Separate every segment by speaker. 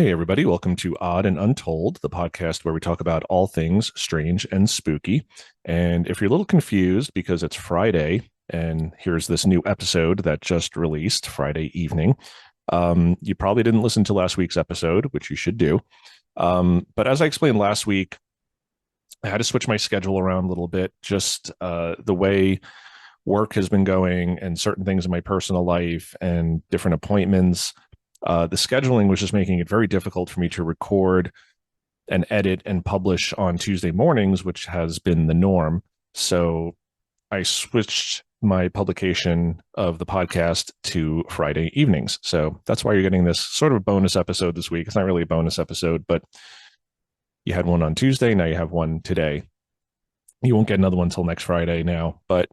Speaker 1: Hey, everybody. Welcome to Odd and Untold, the podcast where we talk about all things strange and spooky. And if you're a little confused because it's Friday and here's this new episode that just released Friday evening, you probably didn't listen to last week's episode, which you should do. But as I explained last week, I had to switch my schedule around a little bit, just the way work has been going and certain things in my personal life and different appointments. The scheduling was just making it very difficult for me to record and edit and publish on Tuesday mornings, which has been the norm. So I switched my publication of the podcast to Friday evenings. So that's why you're getting this sort of bonus episode this week. It's not really a bonus episode, but you had one on Tuesday. Now you have one today. You won't get another one until next Friday now, but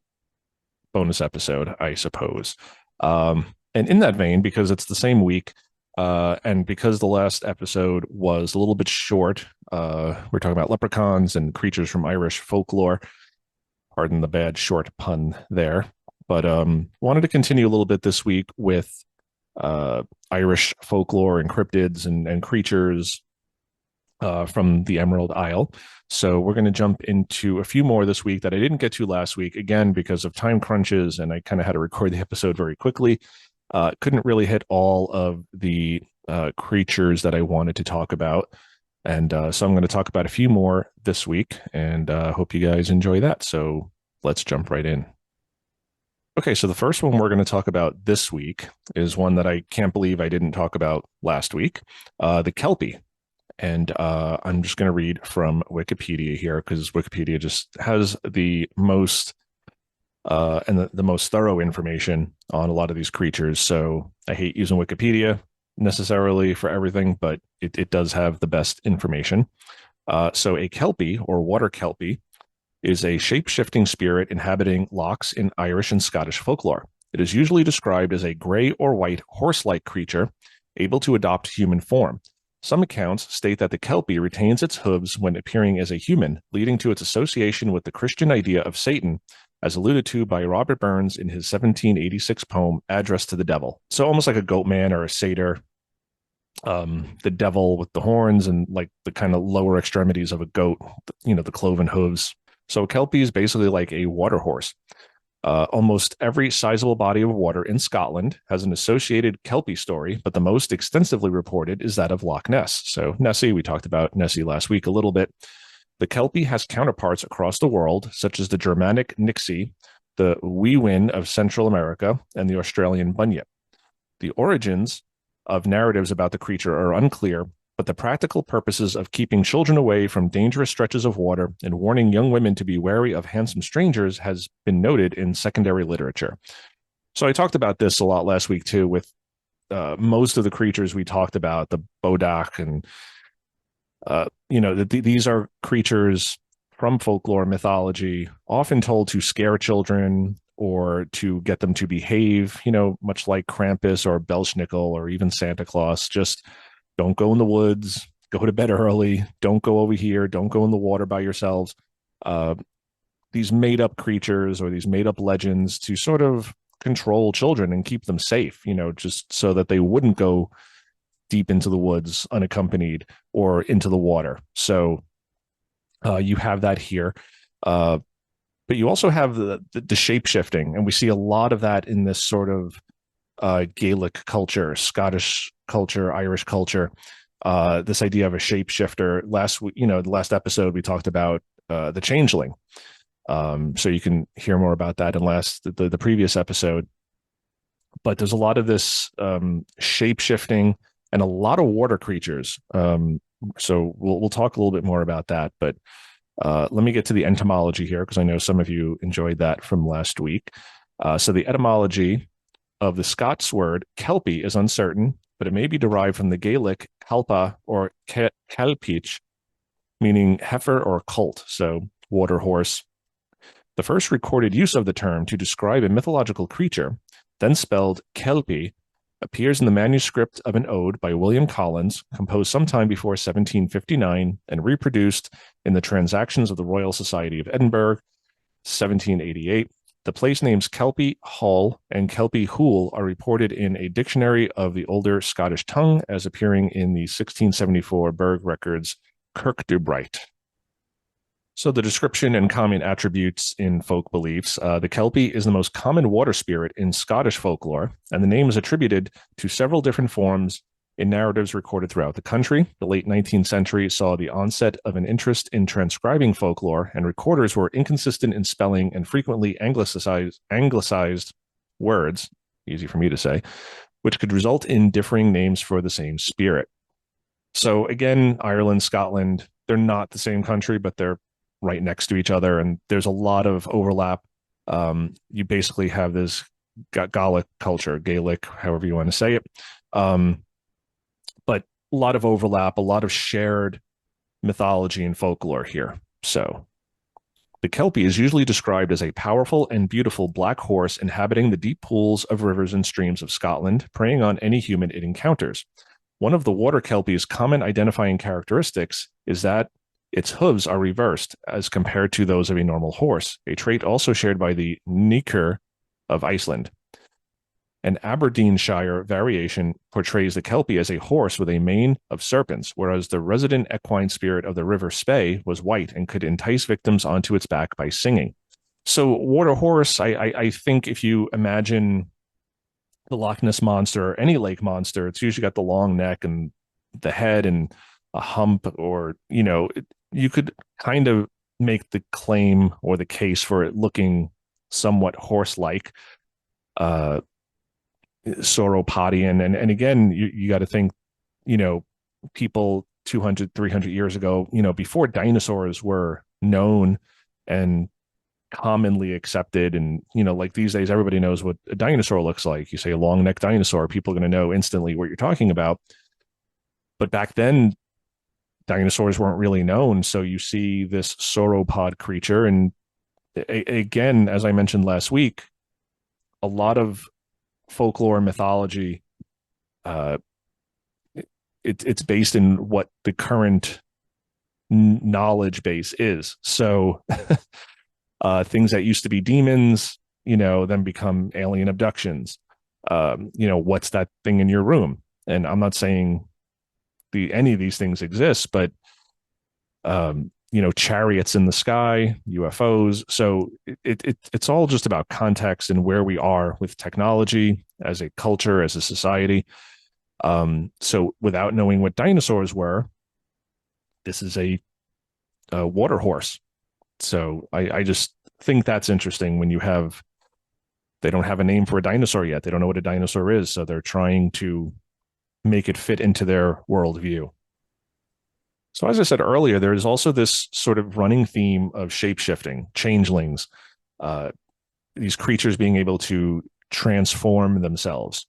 Speaker 1: bonus episode, I suppose. And in that vein, because it's the same week, and because the last episode was a little bit short, we're talking about leprechauns and creatures from Irish folklore. Pardon the bad short pun there. But wanted to continue a little bit this week with Irish folklore and cryptids and creatures from the Emerald Isle. So we're going to jump into a few more this week that I didn't get to last week, again, because of time crunches, and I kind of had to record the episode very quickly. Couldn't really hit all of the creatures that I wanted to talk about. And so I'm going to talk about a few more this week, and hope you guys enjoy that. So let's jump right in. Okay, so the first one we're going to talk about this week is one that I can't believe I didn't talk about last week, the Kelpie. And I'm just going to read from Wikipedia here because Wikipedia just has the most and the most thorough information on a lot of these creatures. So I hate using Wikipedia necessarily for everything, but it does have the best information. So a Kelpie or water Kelpie is a shape-shifting spirit inhabiting lochs in Irish and Scottish folklore. It is usually described as a gray or white horse-like creature able to adopt human form. Some accounts state that the Kelpie retains its hooves when appearing as a human, leading to its association with the Christian idea of Satan, as alluded to by Robert Burns in his 1786 poem, Address to the Devil. So almost like a goat man or a satyr, the devil with the horns and like the kind of lower extremities of a goat, the cloven hooves. So a Kelpie is basically like a water horse. Almost every sizable body of water in Scotland has an associated Kelpie story, but the most extensively reported is that of Loch Ness. So Nessie, we talked about Nessie last week a little bit. The Kelpie has counterparts across the world, such as the Germanic Nixie, the Weewin of Central America, and the Australian Bunyip. The origins of narratives about the creature are unclear, but the practical purposes of keeping children away from dangerous stretches of water and warning young women to be wary of handsome strangers has been noted in secondary literature. So I talked about this a lot last week too, with most of the creatures we talked about, the Bodak, and these are creatures from folklore mythology, often told to scare children or to get them to behave, much like Krampus or Belschnickel or even Santa Claus. Just don't go in the woods, go to bed early, don't go over here, don't go in the water by yourselves. These made up creatures or these made up legends to sort of control children and keep them safe, just so that they wouldn't go deep into the woods unaccompanied or into the water. So you have that here. But you also have the shape shifting, and we see a lot of that in this sort of Gaelic culture, Scottish culture, Irish culture. This idea of a shapeshifter. The last episode we talked about the changeling. So you can hear more about that in the previous episode. But there's a lot of this shape shifting and a lot of water creatures. So we'll talk a little bit more about that. But let me get to the etymology here because I know some of you enjoyed that from last week. So the etymology of the Scots word Kelpie is uncertain, but it may be derived from the Gaelic kalpa or kelpich, meaning heifer or colt, so water horse. The first recorded use of the term to describe a mythological creature, then spelled Kelpie, appears in the manuscript of an ode by William Collins, composed sometime before 1759 and reproduced in the Transactions of the Royal Society of Edinburgh, 1788. The place names Kelpie, Hull, and Kelpie Hool are reported in a dictionary of the older Scottish tongue as appearing in the 1674 Berg Records Kirk du Bright. So the description and common attributes in folk beliefs. The Kelpie is the most common water spirit in Scottish folklore, and the name is attributed to several different forms in narratives recorded throughout the country. The late 19th century saw the onset of an interest in transcribing folklore, and recorders were inconsistent in spelling and frequently anglicized words, easy for me to say, which could result in differing names for the same spirit. So again, Ireland, Scotland, they're not the same country, but they're right next to each other, and there's a lot of overlap. You basically have this Gaelic culture, Gaelic, however you want to say it, but a lot of overlap, a lot of shared mythology and folklore here. So the Kelpie is usually described as a powerful and beautiful black horse inhabiting the deep pools of rivers and streams of Scotland, preying on any human it encounters. One of the water Kelpie's common identifying characteristics is that its hooves are reversed as compared to those of a normal horse, a trait also shared by the Nykur of Iceland. An Aberdeenshire variation portrays the Kelpie as a horse with a mane of serpents, whereas the resident equine spirit of the River Spey was white and could entice victims onto its back by singing. So water horse, I think if you imagine the Loch Ness monster or any lake monster, it's usually got the long neck and the head and a hump, or, you could kind of make the claim or the case for it looking somewhat horse-like, sauropodian. And again, you got to think, people 200, 300 years ago, before dinosaurs were known and commonly accepted. And, like these days, everybody knows what a dinosaur looks like. You say a long-necked dinosaur, people are going to know instantly what you're talking about. But back then, dinosaurs weren't really known. So you see this sauropod creature. And again, as I mentioned last week, a lot of folklore and mythology, it's based in what the current knowledge base is. So things that used to be demons, then become alien abductions. What's that thing in your room? And I'm not saying any of these things exist, but chariots in the sky, UFOs. So it's all just about context and where we are with technology as a culture, as a society. So without knowing what dinosaurs were, this is a water horse. So I just think that's interesting when they don't have a name for a dinosaur yet. They don't know what a dinosaur is. So they're trying to make it fit into their worldview. So as I said earlier, there is also this sort of running theme of shape-shifting, changelings, these creatures being able to transform themselves.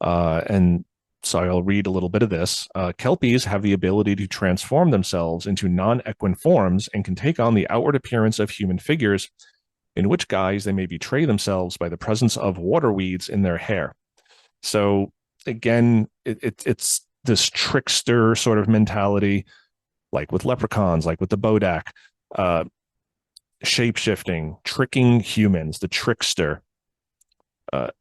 Speaker 1: And so I'll read a little bit of this. Kelpies have the ability to transform themselves into non-equine forms and can take on the outward appearance of human figures, in which guise they may betray themselves by the presence of water weeds in their hair. So again, it's this trickster sort of mentality, like with leprechauns, like with the Bodak, shape-shifting, tricking humans, the trickster,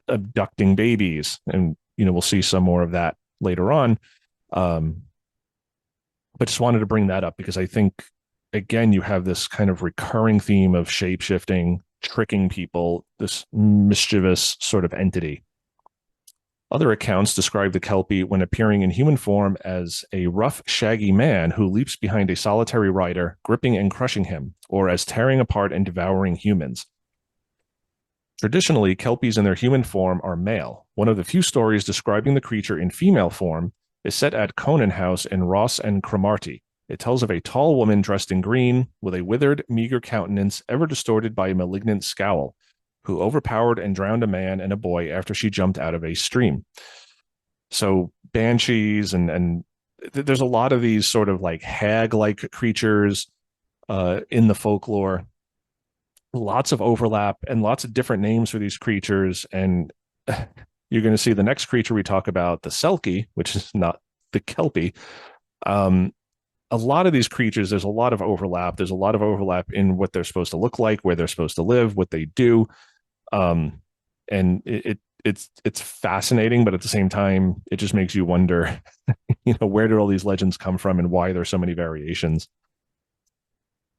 Speaker 1: abducting babies. And, we'll see some more of that later on. But just wanted to bring that up because I think, again, you have this kind of recurring theme of shape-shifting, tricking people, this mischievous sort of entity. Other accounts describe the Kelpie when appearing in human form as a rough, shaggy man who leaps behind a solitary rider, gripping and crushing him, or as tearing apart and devouring humans. Traditionally, Kelpies in their human form are male. One of the few stories describing the creature in female form is set at Conan House in Ross and Cromarty. It tells of a tall woman dressed in green, with a withered, meager countenance ever distorted by a malignant scowl, who overpowered and drowned a man and a boy after she jumped out of a stream. So banshees and there's a lot of these sort of like hag-like creatures in the folklore. Lots of overlap and lots of different names for these creatures. And you're going to see the next creature we talk about, the Selkie, which is not the Kelpie. A lot of these creatures, there's a lot of overlap. There's a lot of overlap in what they're supposed to look like, where they're supposed to live, what they do. Um, and it's fascinating, but at the same time, it just makes you wonder, where did all these legends come from and why there's so many variations?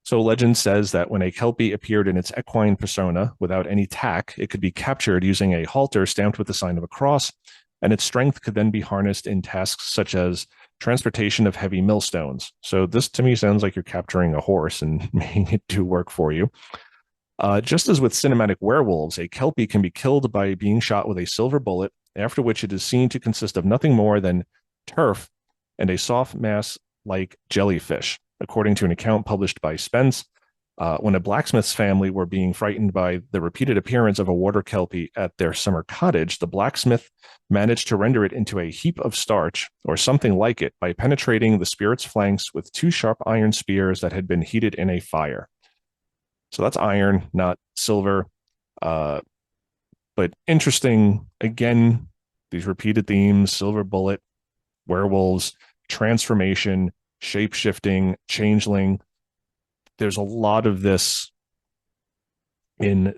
Speaker 1: So legend says that when a Kelpie appeared in its equine persona without any tack, it could be captured using a halter stamped with the sign of a cross, and its strength could then be harnessed in tasks such as transportation of heavy millstones. So this to me sounds like you're capturing a horse and making it do work for you. Just as with cinematic werewolves, a Kelpie can be killed by being shot with a silver bullet, after which it is seen to consist of nothing more than turf and a soft mass like jellyfish, according to an account published by Spence. When a blacksmith's family were being frightened by the repeated appearance of a water Kelpie at their summer cottage, the blacksmith managed to render it into a heap of starch or something like it by penetrating the spirit's flanks with two sharp iron spears that had been heated in a fire. So that's iron, not silver. Uh, but interesting, again, these repeated themes: silver bullet, werewolves, transformation, shape shifting, changeling. There's a lot of this in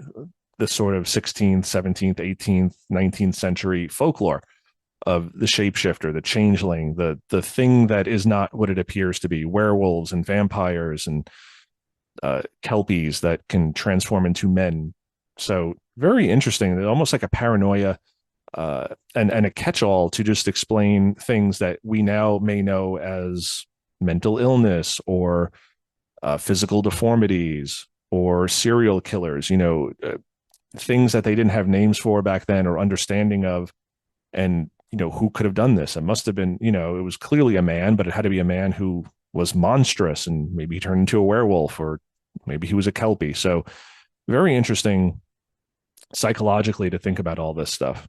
Speaker 1: the sort of 16th, 17th, 18th, 19th century folklore of the shapeshifter, the changeling, the thing that is not what it appears to be, werewolves and vampires and kelpies that can transform into men. So very interesting. Almost like a paranoia and a catch-all to just explain things that we now may know as mental illness or physical deformities or serial killers. Things that they didn't have names for back then or understanding of, and who could have done this. It must have been, it was clearly a man, but it had to be a man who was monstrous and maybe he turned into a werewolf, or maybe he was a Kelpie. So very interesting psychologically to think about all this stuff.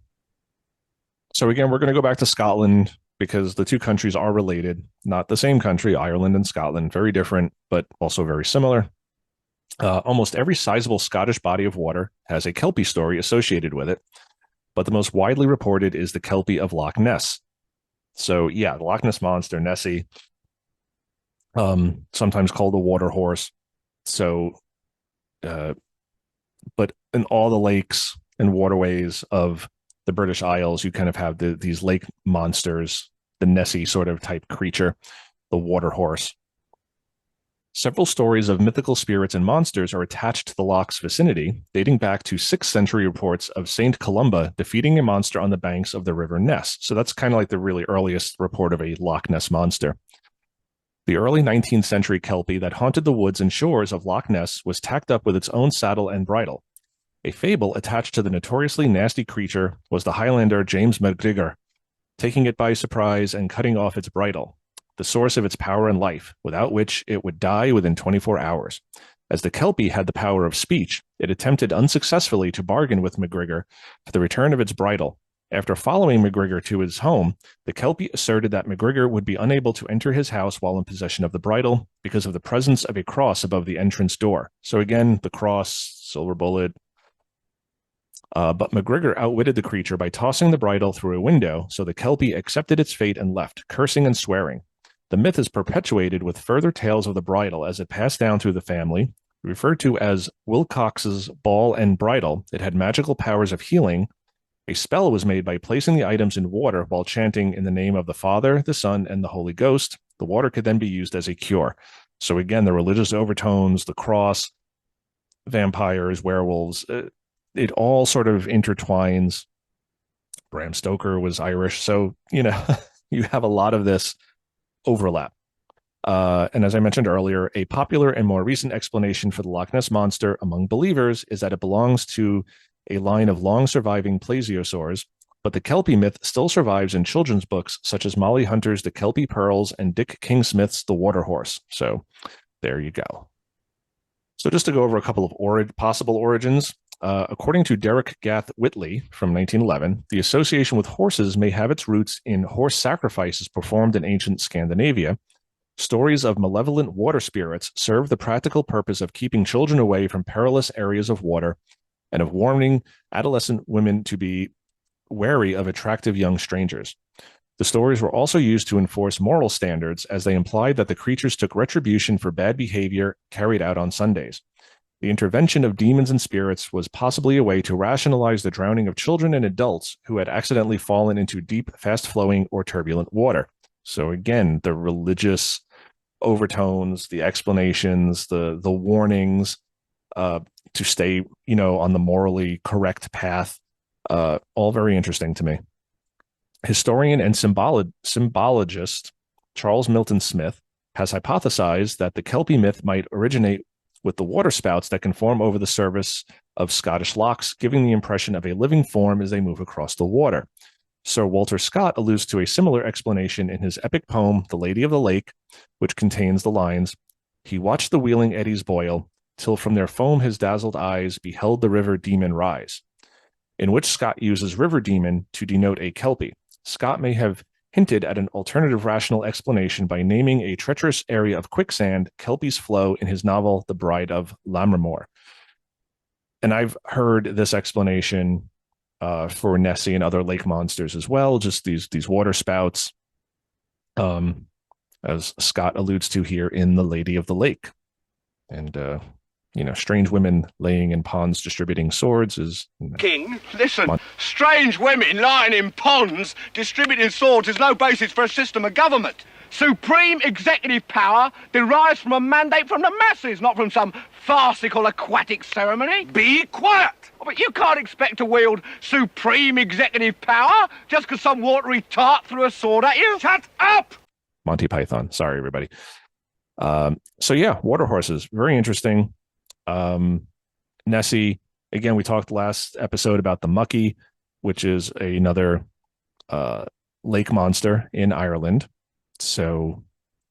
Speaker 1: So again, we're going to go back to Scotland because the two countries are related, not the same country, Ireland and Scotland, very different, but also very similar. Almost every sizable Scottish body of water has a Kelpie story associated with it, but the most widely reported is the Kelpie of Loch Ness. So yeah, the Loch Ness monster, Nessie, sometimes called the water horse. So, but in all the lakes and waterways of the British Isles, you kind of have these lake monsters, the Nessie sort of type creature, the water horse. Several stories of mythical spirits and monsters are attached to the loch's vicinity, dating back to 6th century reports of Saint Columba defeating a monster on the banks of the river Ness. So that's kind of like the really earliest report of a Loch Ness monster. The early 19th century Kelpie that haunted the woods and shores of Loch Ness was tacked up with its own saddle and bridle. A fable attached to the notoriously nasty creature was the Highlander James MacGregor, taking it by surprise and cutting off its bridle, the source of its power and life, without which it would die within 24 hours. As the Kelpie had the power of speech, it attempted unsuccessfully to bargain with MacGregor for the return of its bridle. After following MacGregor to his home, the Kelpie asserted that MacGregor would be unable to enter his house while in possession of the bridle because of the presence of a cross above the entrance door. So again, the cross, silver bullet. But MacGregor outwitted the creature by tossing the bridle through a window, so the Kelpie accepted its fate and left, cursing and swearing. The myth is perpetuated with further tales of the bridle as it passed down through the family. Referred to as Wilcox's ball and bridle, it had magical powers of healing. A spell was made by placing the items in water while chanting in the name of the Father, the Son, and the Holy Ghost. The water could then be used as a cure. So again, the religious overtones, the cross, vampires, werewolves, it all sort of intertwines. Bram Stoker was Irish. So, you have a lot of this overlap. And as I mentioned earlier, a popular and more recent explanation for the Loch Ness monster among believers is that it belongs to a line of long surviving plesiosaurs, but the Kelpie myth still survives in children's books such as Molly Hunter's The Kelpie Pearls and Dick Kingsmith's The Water Horse. So there you go. So just to go over a couple of possible origins, according to Derek Gath Whitley from 1911, the association with horses may have its roots in horse sacrifices performed in ancient Scandinavia. Stories of malevolent water spirits serve the practical purpose of keeping children away from perilous areas of water and of warning adolescent women to be wary of attractive young strangers. The stories were also used to enforce moral standards, as they implied that the creatures took retribution for bad behavior carried out on Sundays. The intervention of demons and spirits was possibly a way to rationalize the drowning of children and adults who had accidentally fallen into deep, fast-flowing, or turbulent water. So again, the religious overtones, the explanations, the warnings to stay, on the morally correct path, all very interesting to me. Historian and symbologist Charles Milton Smith has hypothesized that the Kelpie myth might originate with the water spouts that can form over the surface of Scottish lochs, giving the impression of a living form as they move across the water. Sir Walter Scott alludes to a similar explanation in his epic poem, The Lady of the Lake, which contains the lines, "He watched the wheeling eddies boil, till from their foam his dazzled eyes beheld the river demon rise," in which Scott uses river demon to denote a Kelpie. Scott may have hinted at an alternative rational explanation by naming a treacherous area of quicksand, Kelpie's Flow, in his novel The Bride of Lammermoor. And I've heard this explanation for Nessie and other lake monsters as well, just these water spouts, as Scott alludes to here in The Lady of the Lake. And strange women laying in ponds distributing swords is...
Speaker 2: King, listen, strange women lying in ponds distributing swords is no basis for a system of government. Supreme executive power derives from a mandate from the masses, not from some farcical aquatic ceremony. Be quiet! But you can't expect to wield supreme executive power just because some watery tart threw a sword at you. Shut up!
Speaker 1: Monty Python. Sorry, everybody. So yeah, water horses, very interesting. Nessie, again, we talked last episode about the mucky, which is another lake monster in Ireland. So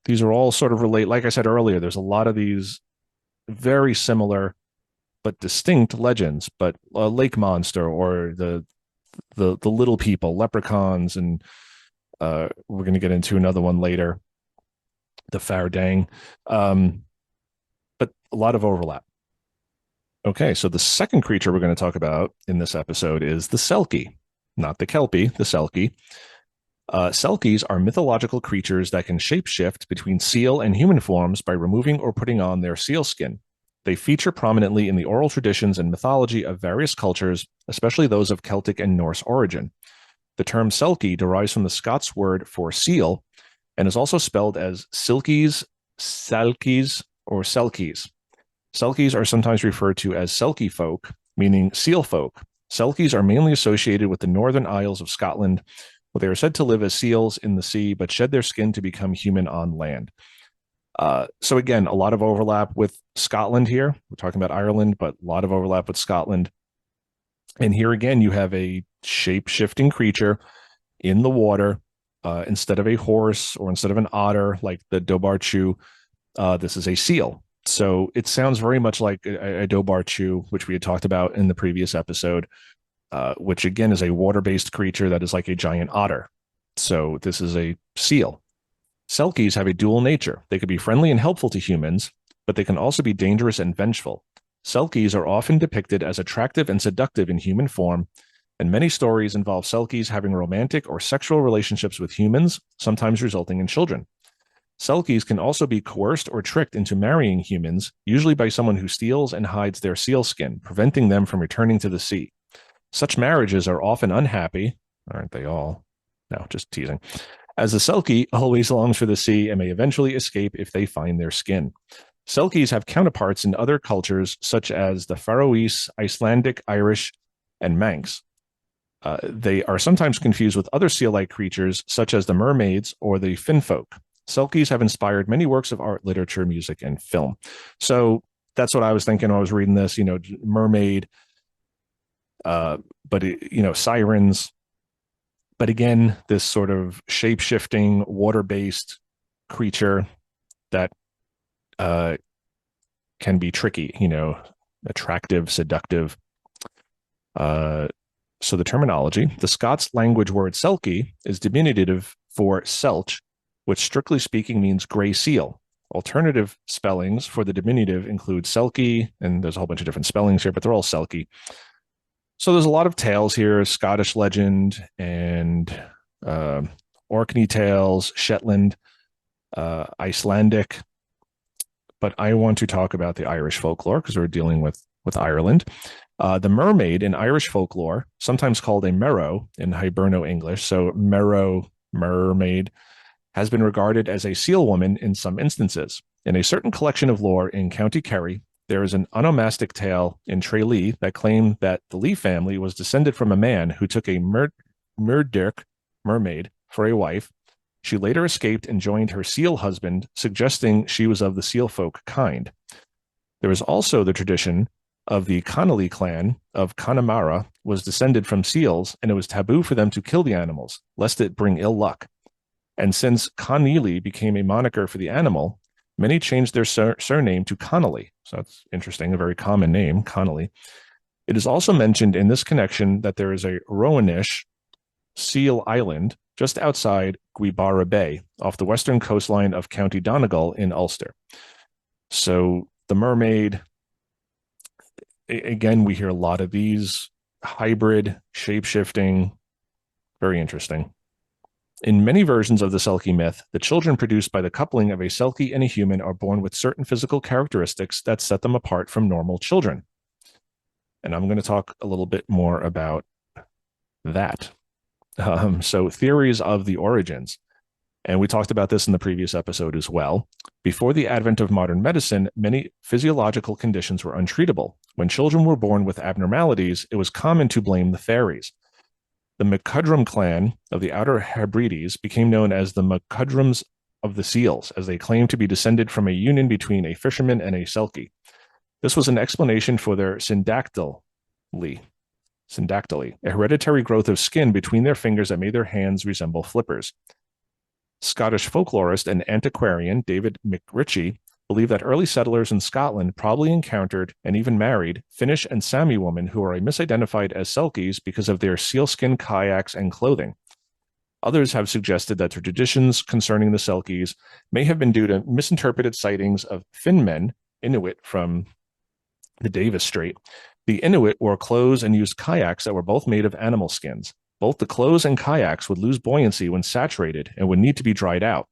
Speaker 1: these are all sort of relate. Like I said earlier, there's a lot of these very similar but distinct legends. But a lake monster or the little people, leprechauns, and we're going to get into another one later, the Fardang, but a lot of overlap. Okay, so the second creature we're going to talk about in this episode is the Selkie, not the Kelpie, the Selkie. Selkies are mythological creatures that can shapeshift between seal and human forms by removing or putting on their seal skin. They feature prominently in the oral traditions and mythology of various cultures, especially those of Celtic and Norse origin. The term Selkie derives from the Scots word for seal and is also spelled as silkies, salkies, or selkies. Selkies are sometimes referred to as Selkie folk, meaning seal folk. Selkies are mainly associated with the Northern Isles of Scotland, where they are said to live as seals in the sea, but shed their skin to become human on land. So again, a lot of overlap with Scotland here. We're talking about Ireland, but a lot of overlap with Scotland. And here again, you have a shape-shifting creature in the water. Instead of a horse or instead of an otter like the Dobarchu, this is a seal. So it sounds very much like a Dobarchu, which we had talked about in the previous episode, which again is a water-based creature that is like a giant otter. So this is a seal. Selkies have a dual nature. They could be friendly and helpful to humans, but they can also be dangerous and vengeful. Selkies are often depicted as attractive and seductive in human form, and many stories involve Selkies having romantic or sexual relationships with humans, sometimes resulting in children. Selkies can also be coerced or tricked into marrying humans, usually by someone who steals and hides their seal skin, preventing them from returning to the sea. Such marriages are often unhappy, aren't they all? No, just teasing. As the Selkie always longs for the sea and may eventually escape if they find their skin. Selkies have counterparts in other cultures, such as the Faroese, Icelandic, Irish, and Manx. They are sometimes confused with other seal-like creatures, such as the mermaids or the finfolk. Selkies have inspired many works of art, literature, music, and film. So that's what I was thinking when I was reading this, mermaid, but sirens. But again, this sort of shape-shifting, water-based creature that can be tricky, attractive, seductive. So the terminology, the Scots language word Selkie is diminutive for selch, which strictly speaking means gray seal. Alternative spellings for the diminutive include Selkie, and there's a whole bunch of different spellings here, but they're all Selkie. So there's a lot of tales here, Scottish legend and Orkney tales, Shetland, Icelandic. but I want to talk about the Irish folklore because we're dealing with Ireland. The mermaid in Irish folklore, sometimes called a merrow in Hiberno English, so merrow, mermaid, has been regarded as a seal woman in some instances. In a certain collection of lore in County Kerry, there is an onomastic tale in Tralee that claimed that the Lee family was descended from a man who took a Murdirk mermaid for a wife. She later escaped and joined her seal husband, suggesting she was of the seal folk kind. There is also the tradition of the Connolly clan of Connemara was descended from seals, and it was taboo for them to kill the animals, lest it bring ill luck. And since Conneely became a moniker for the animal, many changed their surname to Connolly. So that's interesting, a very common name, Connolly. It is also mentioned in this connection that there is a Rowanish seal island just outside Guibara Bay, off the western coastline of County Donegal in Ulster. So the mermaid, again, we hear a lot of these hybrid, shape-shifting, very interesting. In many versions of the Selkie myth, the children produced by the coupling of a Selkie and a human are born with certain physical characteristics that set them apart from normal children. And I'm going to talk a little bit more about that. So theories of the origins. And we talked about this in the previous episode as well. Before the advent of modern medicine, many physiological conditions were untreatable. When children were born with abnormalities, it was common to blame the fairies. The McCudrum clan of the Outer Hebrides became known as the McCudrums of the Seals, as they claimed to be descended from a union between a fisherman and a Selkie. This was an explanation for their syndactyly, a hereditary growth of skin between their fingers that made their hands resemble flippers. Scottish folklorist and antiquarian David McRitchie believed that early settlers in Scotland probably encountered and even married Finnish and Sami women who are misidentified as Selkies because of their sealskin kayaks and clothing. Others have suggested that the traditions concerning the Selkies may have been due to misinterpreted sightings of Finmen, Inuit from the Davis Strait. The Inuit wore clothes and used kayaks that were both made of animal skins. Both the clothes and kayaks would lose buoyancy when saturated and would need to be dried out.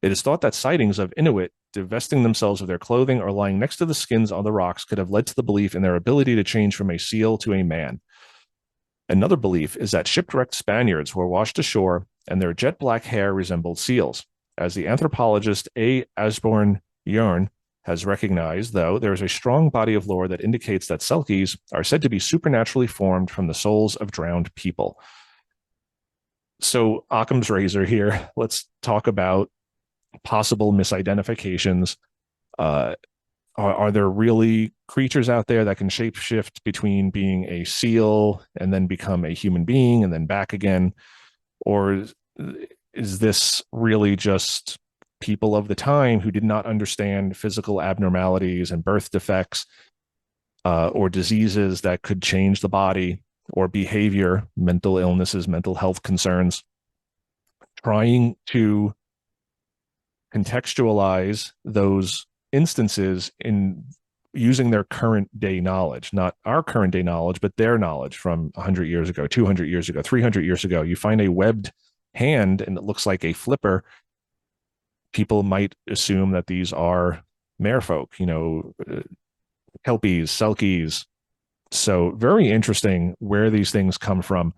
Speaker 1: It is thought that sightings of Inuit divesting themselves of their clothing or lying next to the skins on the rocks could have led to the belief in their ability to change from a seal to a man. Another belief is that shipwrecked Spaniards were washed ashore and their jet black hair resembled seals. As the anthropologist A. Asborn Yarn has recognized, though, there is a strong body of lore that indicates that Selkies are said to be supernaturally formed from the souls of drowned people. So Occam's razor here, let's talk about possible misidentifications. Are there really creatures out there that can shapeshift between being a seal and then become a human being and then back again? Or is this really just people of the time who did not understand physical abnormalities and birth defects or diseases that could change the body or behavior, mental illnesses, mental health concerns, trying to contextualize those instances in using their current day knowledge, not our current day knowledge, but their knowledge from 100 years ago, 200 years ago, 300 years ago. You find a webbed hand and it looks like a flipper. People might assume that these are merfolk, kelpies, selkies. So very interesting where these things come from.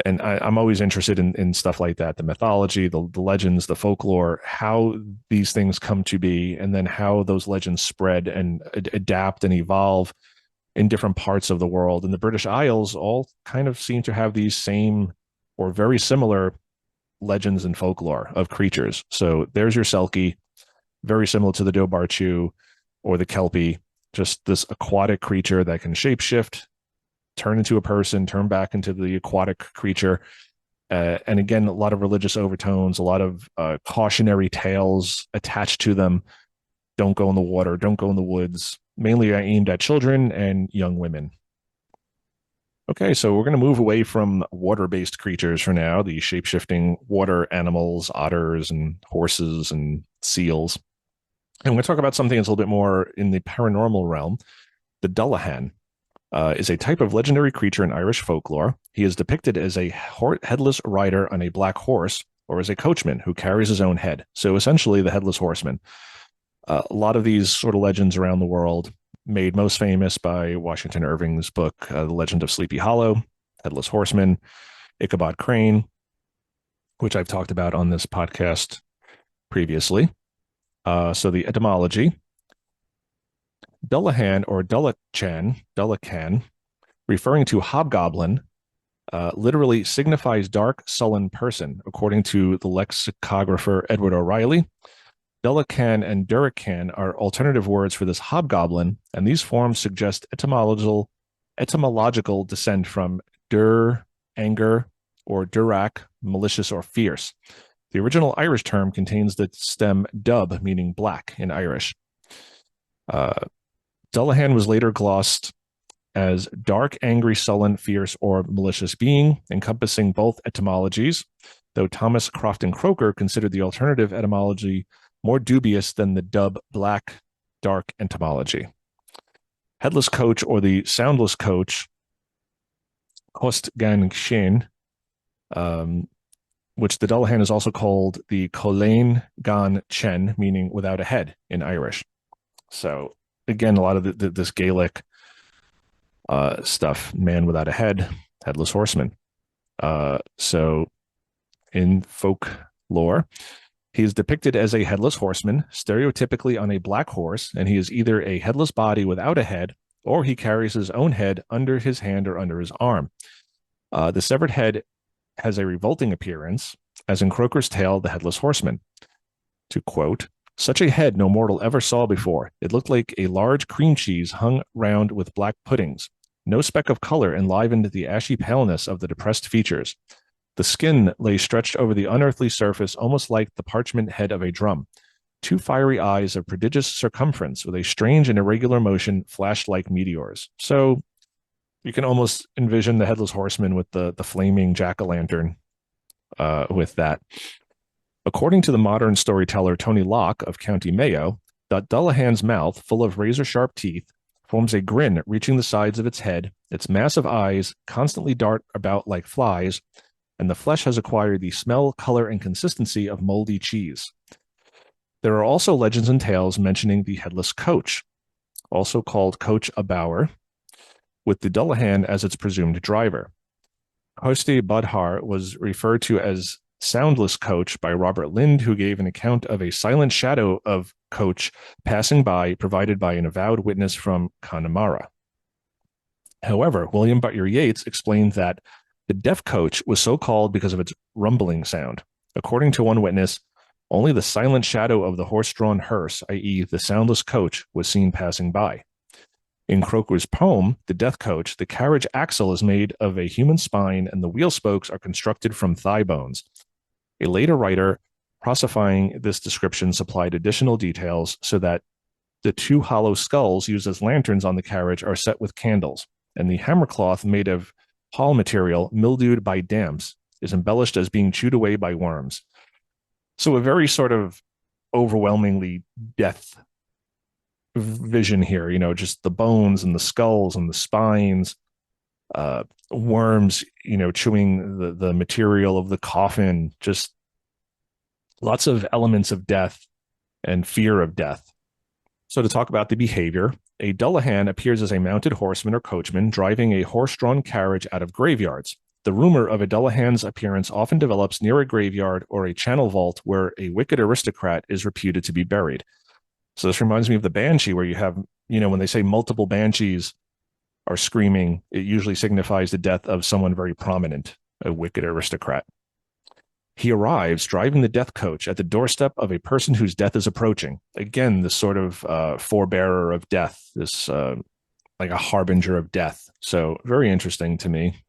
Speaker 1: And I'm always interested in stuff like that, the mythology, the legends, the folklore, how these things come to be, and then how those legends spread and adapt and evolve in different parts of the world. And the British Isles all kind of seem to have these same or very similar legends and folklore of creatures. So there's your Selkie, very similar to the Dobarchu or the Kelpie, just this aquatic creature that can shapeshift, turn into a person, turn back into the aquatic creature. And again, a lot of religious overtones, a lot of cautionary tales attached to them. Don't go in the water, don't go in the woods, mainly aimed at children and young women. Okay, so we're going to move away from water-based creatures for now, the shape-shifting water animals, otters and horses and seals. And we're going to talk about something that's a little bit more in the paranormal realm. The Dullahan is a type of legendary creature in Irish folklore. He is depicted as a headless rider on a black horse or as a coachman who carries his own head. So essentially the headless horseman. A lot of these sort of legends around the world, made most famous by Washington Irving's book, The Legend of Sleepy Hollow, Headless Horseman, Ichabod Crane, which I've talked about on this podcast previously. So the etymology, Dullahan or Dullahan, referring to hobgoblin, literally signifies dark, sullen person, according to the lexicographer Edward O'Reilly. Dullahan and durrican are alternative words for this hobgoblin, and these forms suggest etymological descent from dur, anger, or durak, malicious or fierce. The original Irish term contains the stem dub, meaning black in Irish. Dullahan was later glossed as dark, angry, sullen, fierce, or malicious being, encompassing both etymologies, though Thomas Crofton Croker considered the alternative etymology more dubious than the dub black, dark etymology. Headless coach or the soundless coach, Host Gan Shin, which the Dullahan is also called the Colein Gan Chen, meaning without a head in Irish. So again, a lot of this Gaelic stuff, man without a head, headless horseman. So in folklore, he is depicted as a headless horseman, stereotypically on a black horse, and he is either a headless body without a head, or he carries his own head under his hand or under his arm. The severed head has a revolting appearance, as in Croker's tale, The Headless Horseman. To quote, "Such a head no mortal ever saw before. It looked like a large cream cheese hung round with black puddings. No speck of color enlivened the ashy paleness of the depressed features. The skin lay stretched over the unearthly surface almost like the parchment head of a drum. Two fiery eyes of prodigious circumference with a strange and irregular motion flashed like meteors." So you can almost envision the Headless Horseman with the flaming jack-o'-lantern with that. According to the modern storyteller Tony Loch of County Mayo, Dullahan's mouth, full of razor-sharp teeth, forms a grin reaching the sides of its head. Its massive eyes constantly dart about like flies, and the flesh has acquired the smell, color, and consistency of moldy cheese. There are also legends and tales mentioning the headless coach, also called Coach a Bower, with the Dullahan as its presumed driver. Hoste Budhar was referred to as soundless coach by Robert Lind, who gave an account of a silent shadow of coach passing by, provided by an avowed witness from Connemara. However, William Butler Yeats explained that the deaf coach was so called because of its rumbling sound. According to one witness, only the silent shadow of the horse-drawn hearse, i.e., the soundless coach, was seen passing by. In Croker's poem, The Death Coach, the carriage axle is made of a human spine and the wheel spokes are constructed from thigh bones. A later writer, prosifying this description, supplied additional details so that the two hollow skulls used as lanterns on the carriage are set with candles, and the hammercloth made of hall material, mildewed by damps, is embellished as being chewed away by worms. So a very sort of overwhelmingly death vision here, just the bones and the skulls and the spines, worms, chewing the material of the coffin, just lots of elements of death and fear of death. So to talk about the behavior, a Dullahan appears as a mounted horseman or coachman driving a horse-drawn carriage out of graveyards. The rumor of a Dullahan's appearance often develops near a graveyard or a channel vault where a wicked aristocrat is reputed to be buried. So this reminds me of the banshee, where you have, when they say multiple banshees are screaming, it usually signifies the death of someone very prominent, a wicked aristocrat. He arrives driving the death coach at the doorstep of a person whose death is approaching. Again, this sort of forebearer of death, this like a harbinger of death. So very interesting to me.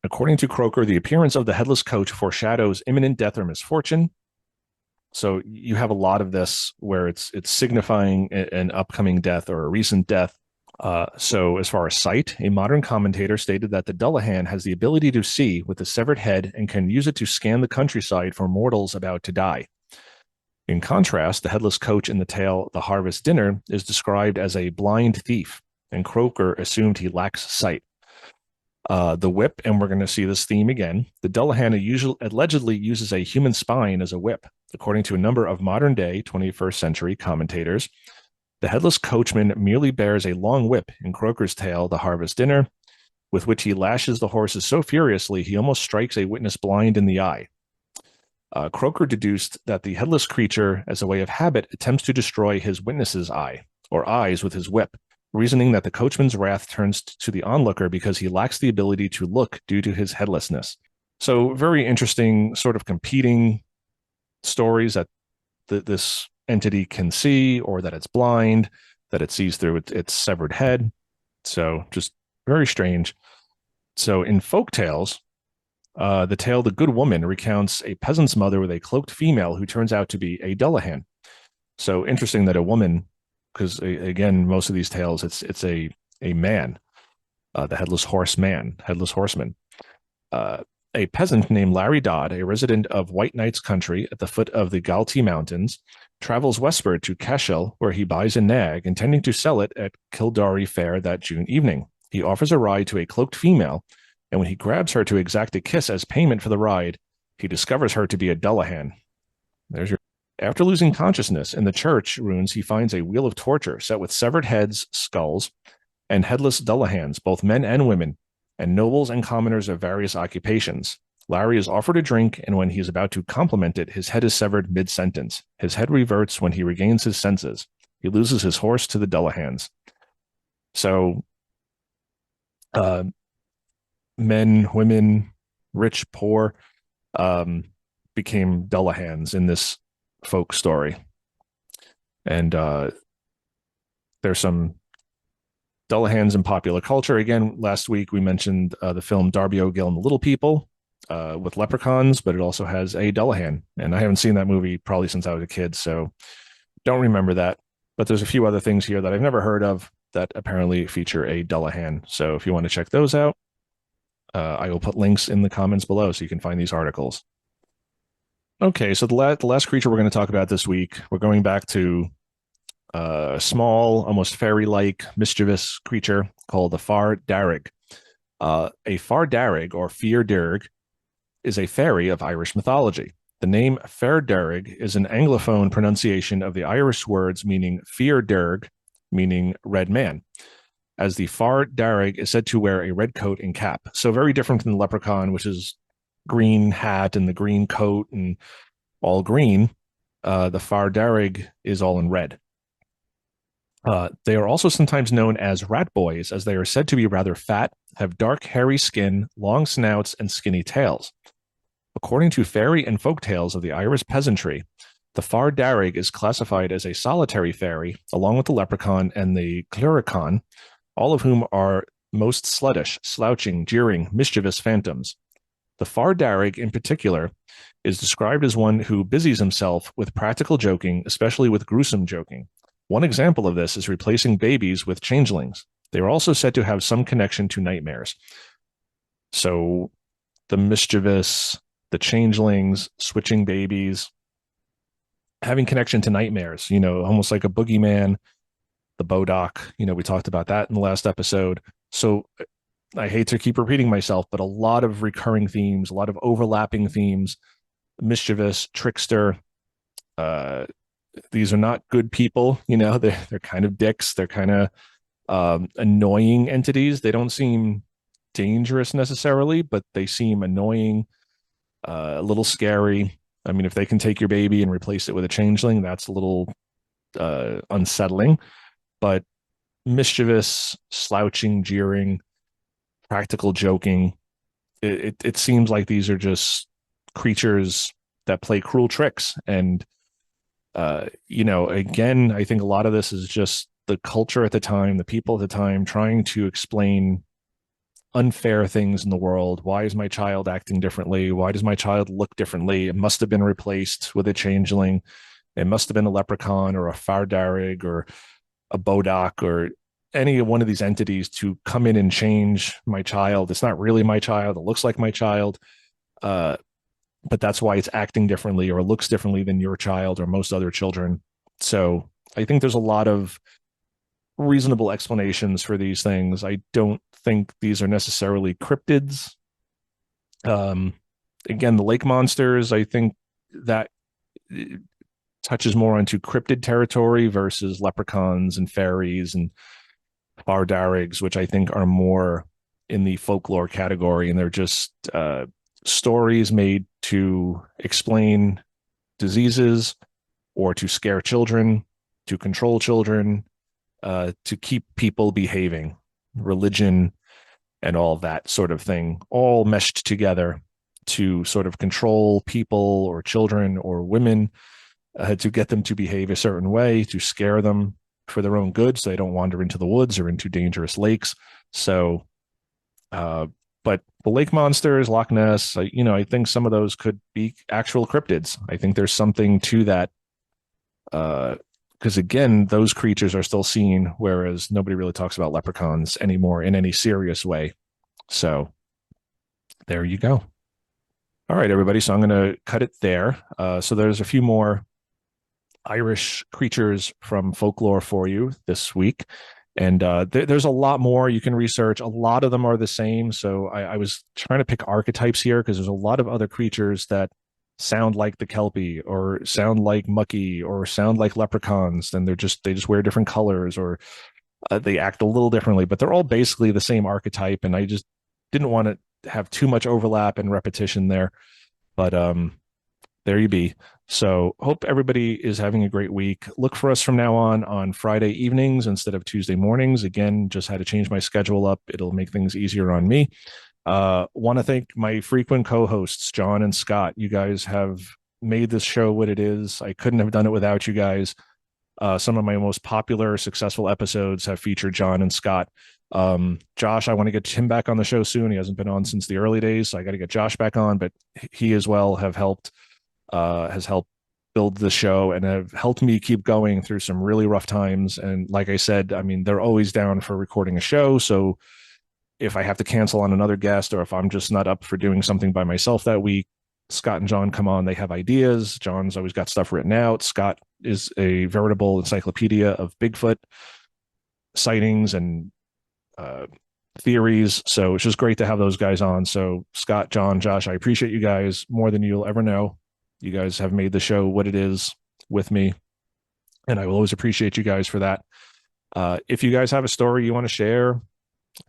Speaker 1: According to Croker, the appearance of the headless coach foreshadows imminent death or misfortune. So you have a lot of this where it's signifying an upcoming death or a recent death. So as far as sight, a modern commentator stated that the Dullahan has the ability to see with a severed head and can use it to scan the countryside for mortals about to die. In contrast, the headless coach in the tale The Harvest Dinner is described as a blind thief, and Croker assumed he lacks sight. The whip, and we're going to see this theme again. The Dullahan allegedly uses a human spine as a whip, according to a number of modern day 21st century commentators. The headless coachman merely bears a long whip in Croker's tale, The Harvest Dinner, with which he lashes the horses so furiously he almost strikes a witness blind in the eye. Croker deduced that the headless creature, as a way of habit, attempts to destroy his witness's eye, or eyes, with his whip, reasoning that the coachman's wrath turns to the onlooker because he lacks the ability to look due to his headlessness. So very interesting sort of competing stories that this entity can see, or that it's blind, that it sees through its severed head. So just very strange. So in folk tales, the tale The Good Woman recounts a peasant's mother with a cloaked female who turns out to be a Dullahan. So interesting that a woman, because again, most of these tales, it's a man, the headless horseman. A peasant named Larry Dodd, a resident of White Knight's country at the foot of the Galtee Mountains, travels westward to Cashel, where he buys a nag, intending to sell it at Kildare Fair that June evening. He offers a ride to a cloaked female, and when he grabs her to exact a kiss as payment for the ride, he discovers her to be a Dullahan. After losing consciousness in the church ruins, he finds a wheel of torture set with severed heads, skulls, and headless Dullahans, both men and women, and nobles and commoners of various occupations. Larry is offered a drink, and when he is about to compliment it, his head is severed mid-sentence. His head reverts when he regains his senses. He loses his horse to the Dullahans. So, men, women, rich, poor, became Dullahans in this folk story. And there's some Dullahans in popular culture. Again, last week we mentioned the film Darby O'Gill and the Little People with leprechauns, but it also has a Dullahan. And I haven't seen that movie probably since I was a kid, so don't remember that. But there's a few other things here that I've never heard of that apparently feature a Dullahan. So if you want to check those out, I will put links in the comments below so you can find these articles. Okay, so the last creature we're going to talk about this week, we're going back to a small, almost fairy-like, mischievous creature called the far darrig. A far darrig, or fear darrig, is a fairy of Irish mythology. The name fair darrig is an Anglophone pronunciation of the Irish words meaning fear darrig, meaning red man, as the far darrig is said to wear a red coat and cap. So very different from the leprechaun, which is green hat and the green coat and all green. The far darrig is all in red. They are also sometimes known as rat boys, as they are said to be rather fat, have dark, hairy skin, long snouts, and skinny tails. According to fairy and folk tales of the Irish peasantry, the far darrig is classified as a solitary fairy, along with the leprechaun and the clurichaun, all of whom are most sluttish, slouching, jeering, mischievous phantoms. The far darrig, in particular, is described as one who busies himself with practical joking, especially with gruesome joking. One example of this is replacing babies with changelings. They are also said to have some connection to nightmares. So the mischievous, the changelings, switching babies, having connection to nightmares, almost like a boogeyman, the bodock, we talked about that in the last episode. So I hate to keep repeating myself, but a lot of recurring themes, a lot of overlapping themes, mischievous, trickster. These are not good people, they're kind of dicks. They're kind of annoying entities. They don't seem dangerous necessarily, but they seem annoying, a little scary. I mean, if they can take your baby and replace it with a changeling, that's a little unsettling. But mischievous, slouching, jeering, practical joking, it seems like these are just creatures that play cruel tricks. And again, I think a lot of this is just the culture at the time, the people at the time trying to explain unfair things in the world. Why is my child acting differently? Why does my child look differently? It must have been replaced with a changeling. It must have been a leprechaun or a far darrig or a bodock or any one of these entities to come in and change my child. It's not really my child. It looks like my child. But that's why it's acting differently or looks differently than your child or most other children. So I think there's a lot of reasonable explanations for these things. I don't think these are necessarily cryptids. Um, Again, the lake monsters, I think that touches more onto cryptid territory versus leprechauns and fairies and darrigs, which I think are more in the folklore category, and they're just stories made to explain diseases or to scare children, to control children, to keep people behaving, religion, and all that sort of thing, all meshed together to sort of control people or children or women, to get them to behave a certain way, to scare them for their own good so they don't wander into the woods or into dangerous lakes. So, but the lake monsters, Loch Ness, I think some of those could be actual cryptids. I think there's something to that. Because again, those creatures are still seen, whereas nobody really talks about leprechauns anymore in any serious way. So there you go. All right, everybody. So I'm going to cut it there. So there's a few more Irish creatures from folklore for you this week. And there's a lot more you can research. A lot of them are the same. So I was trying to pick archetypes here because there's a lot of other creatures that sound like the Kelpie or sound like Mucky or sound like leprechauns. And they just wear different colors or they act a little differently, but they're all basically the same archetype. And I just didn't want to have too much overlap and repetition there. But there you be. So hope everybody is having a great week. Look for us from now on Friday evenings instead of Tuesday mornings. Again, just had to change my schedule up. It'll make things easier on me. Want to thank my frequent co-hosts, John and Scott. You guys have made this show what it is. I couldn't have done it without you guys. Some of my most popular, successful episodes have featured John and Scott. Josh, I want to get him back on the show soon. He hasn't been on since the early days, so I got to get Josh back on, but he as well has helped build the show and have helped me keep going through some really rough times. And like I said, I mean, they're always down for recording a show. So if I have to cancel on another guest or if I'm just not up for doing something by myself that week, Scott and John come on. They have ideas. John's always got stuff written out. Scott is a veritable encyclopedia of Bigfoot sightings and theories. So it's just great to have those guys on. So Scott, John, Josh, I appreciate you guys more than you'll ever know. You guys have made the show what it is with me, and I will always appreciate you guys for that. If you guys have a story you want to share,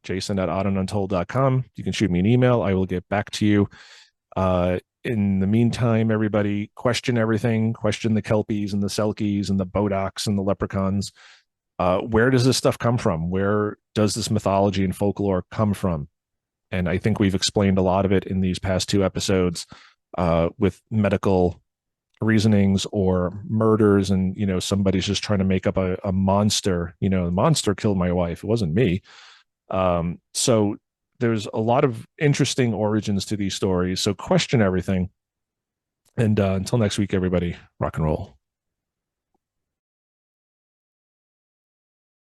Speaker 1: jason@oddanduntold.com. You can shoot me an email. I will get back to you. In the meantime, everybody, question everything. Question the Kelpies and the Selkies and the Bodaks and the leprechauns. Where does this stuff come from? Where does this mythology and folklore come from? And I think we've explained a lot of it in these past two episodes, with medical reasonings or murders. And, somebody's just trying to make up a monster. The monster killed my wife. It wasn't me. So there's a lot of interesting origins to these stories. So question everything. And until next week, everybody, rock and roll.